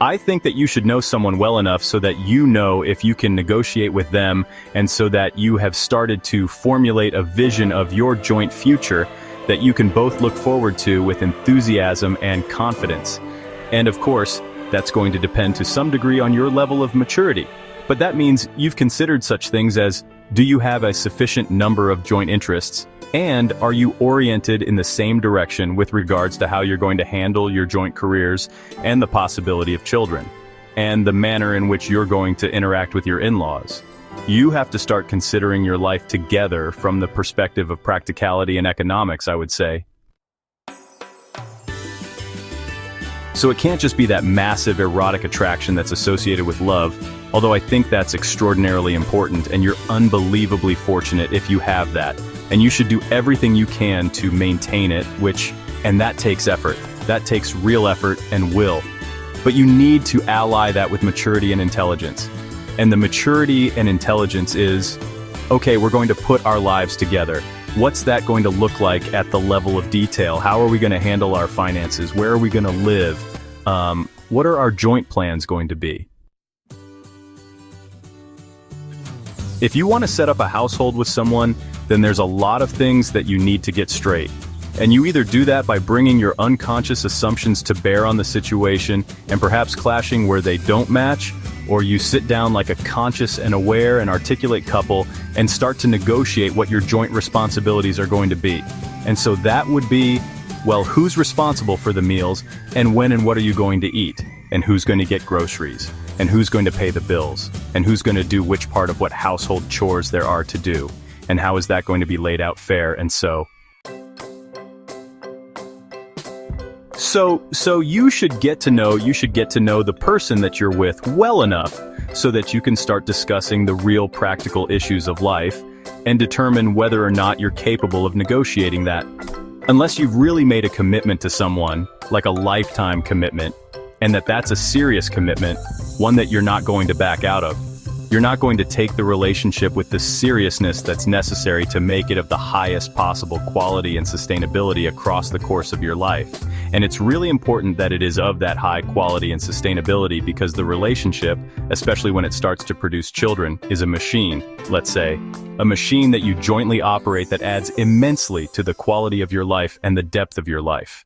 I think that you should know someone well enough so that you know if you can negotiate with them, and so that you have started to formulate a vision of your joint future that you can both look forward to with enthusiasm and confidence. And of course, that's going to depend to some degree on your level of maturity. But that means you've considered such things as, do you have a sufficient number of joint interests? And are you oriented in the same direction with regards to how you're going to handle your joint careers and the possibility of children, and the manner in which you're going to interact with your in-laws? You have to start considering your life together from the perspective of practicality and economics, I would say. So it can't just be that massive erotic attraction that's associated with love, although I think that's extraordinarily important, and you're unbelievably fortunate if you have that. And you should do everything you can to maintain it, and that takes effort. That takes real effort and will. But you need to ally that with maturity and intelligence. And the maturity and intelligence is, okay, we're going to put our lives together. What's that going to look like at the level of detail? How are we going to handle our finances? Where are we going to live? What are our joint plans going to be? If you want to set up a household with someone, then there's a lot of things that you need to get straight. And you either do that by bringing your unconscious assumptions to bear on the situation and perhaps clashing where they don't match, or you sit down like a conscious and aware and articulate couple and start to negotiate what your joint responsibilities are going to be. And so that would be, well, who's responsible for the meals, and when and what are you going to eat, and who's going to get groceries, and who's going to pay the bills, and who's going to do which part of what household chores there are to do, and how is that going to be laid out fair, and so you should get to know the person that you're with well enough so that you can start discussing the real practical issues of life and determine whether or not you're capable of negotiating that. Unless you've really made a commitment to someone, like a lifetime commitment, and that's a serious commitment, one that you're not going to back out of. You're not going to take the relationship with the seriousness that's necessary to make it of the highest possible quality and sustainability across the course of your life. And it's really important that it is of that high quality and sustainability, because the relationship, especially when it starts to produce children, is a machine, let's say. A machine that you jointly operate that adds immensely to the quality of your life and the depth of your life.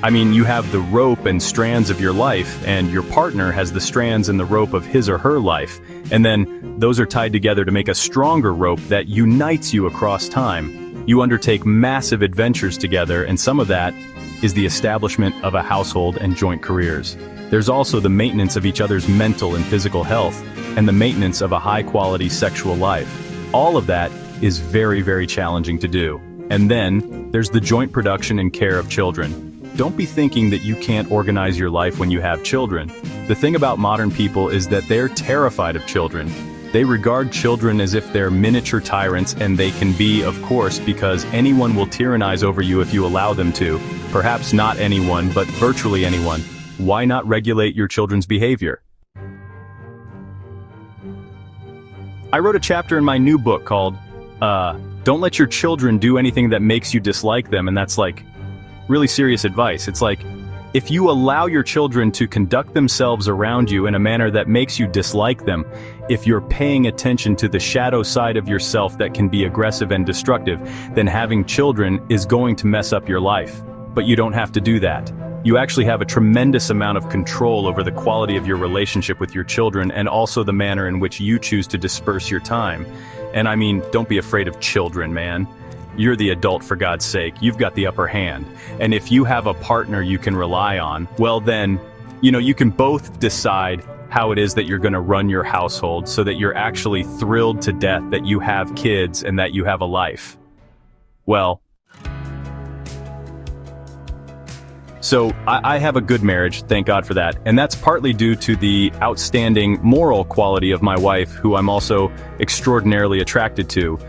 I mean, you have the rope and strands of your life, and your partner has the strands and the rope of his or her life. And then those are tied together to make a stronger rope that unites you across time. You undertake massive adventures together, and some of that is the establishment of a household and joint careers. There's also the maintenance of each other's mental and physical health, and the maintenance of a high-quality sexual life. All of that is very, very challenging to do. And then there's the joint production and care of children. Don't be thinking that you can't organize your life when you have children. The thing about modern people is that they're terrified of children. They regard children as if they're miniature tyrants, and they can be, of course, because anyone will tyrannize over you if you allow them to. Perhaps not anyone, but virtually anyone. Why not regulate your children's behavior? I wrote a chapter in my new book called, Don't Let Your Children Do Anything That Makes You Dislike Them, and that's like really serious advice. It's like, if you allow your children to conduct themselves around you in a manner that makes you dislike them, if you're paying attention to the shadow side of yourself that can be aggressive and destructive, then having children is going to mess up your life. But you don't have to do that. You actually have a tremendous amount of control over the quality of your relationship with your children, and also the manner in which you choose to disperse your time. And I mean, don't be afraid of children, man. You're the adult, for God's sake. You've got the upper hand. And if you have a partner you can rely on, well then, you can both decide how it is that you're going to run your household so that you're actually thrilled to death that you have kids and that you have a life. Well, so I have a good marriage, thank God for that. And that's partly due to the outstanding moral quality of my wife, who I'm also extraordinarily attracted to.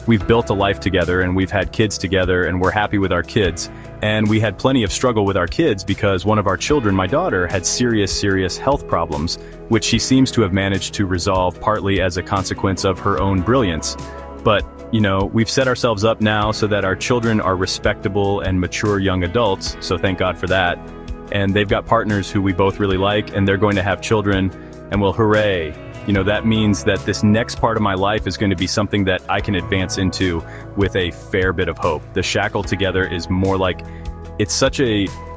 We've built a life together, and we've had kids together, and we're happy with our kids. And we had plenty of struggle with our kids because one of our children, my daughter, had serious health problems, which she seems to have managed to resolve partly as a consequence of her own brilliance. But We've set ourselves up now so that our children are respectable and mature young adults, so thank God for that. And they've got partners who we both really like, and they're going to have children, and well, hooray. That means that this next part of my life is going to be something that I can advance into with a fair bit of hope. The shackle together is more like,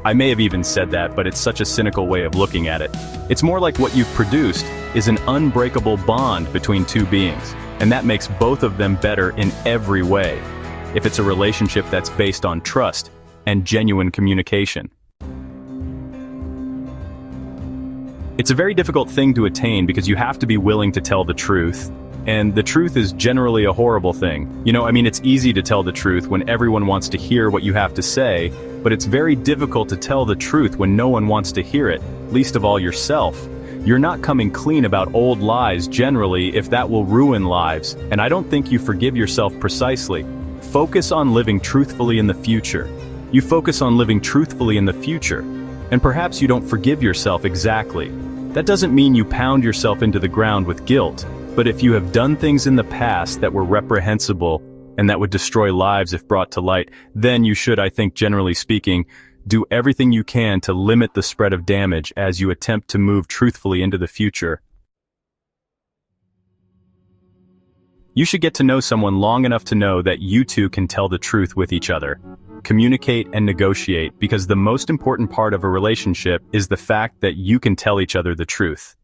I may have even said that, but it's such a cynical way of looking at it. It's more like what you've produced is an unbreakable bond between two beings, and that makes both of them better in every way, if it's a relationship that's based on trust and genuine communication. It's a very difficult thing to attain because you have to be willing to tell the truth, and the truth is generally a horrible thing. It's easy to tell the truth when everyone wants to hear what you have to say, but it's very difficult to tell the truth when no one wants to hear it, least of all yourself. You're not coming clean about old lies generally if that will ruin lives, and I don't think you forgive yourself precisely. Focus on living truthfully in the future. You focus on living truthfully in the future, and perhaps you don't forgive yourself exactly. That doesn't mean you pound yourself into the ground with guilt, but if you have done things in the past that were reprehensible and that would destroy lives if brought to light, then you should, I think generally speaking, do everything you can to limit the spread of damage as you attempt to move truthfully into the future. You should get to know someone long enough to know that you two can tell the truth with each other. Communicate and negotiate, because the most important part of a relationship is the fact that you can tell each other the truth.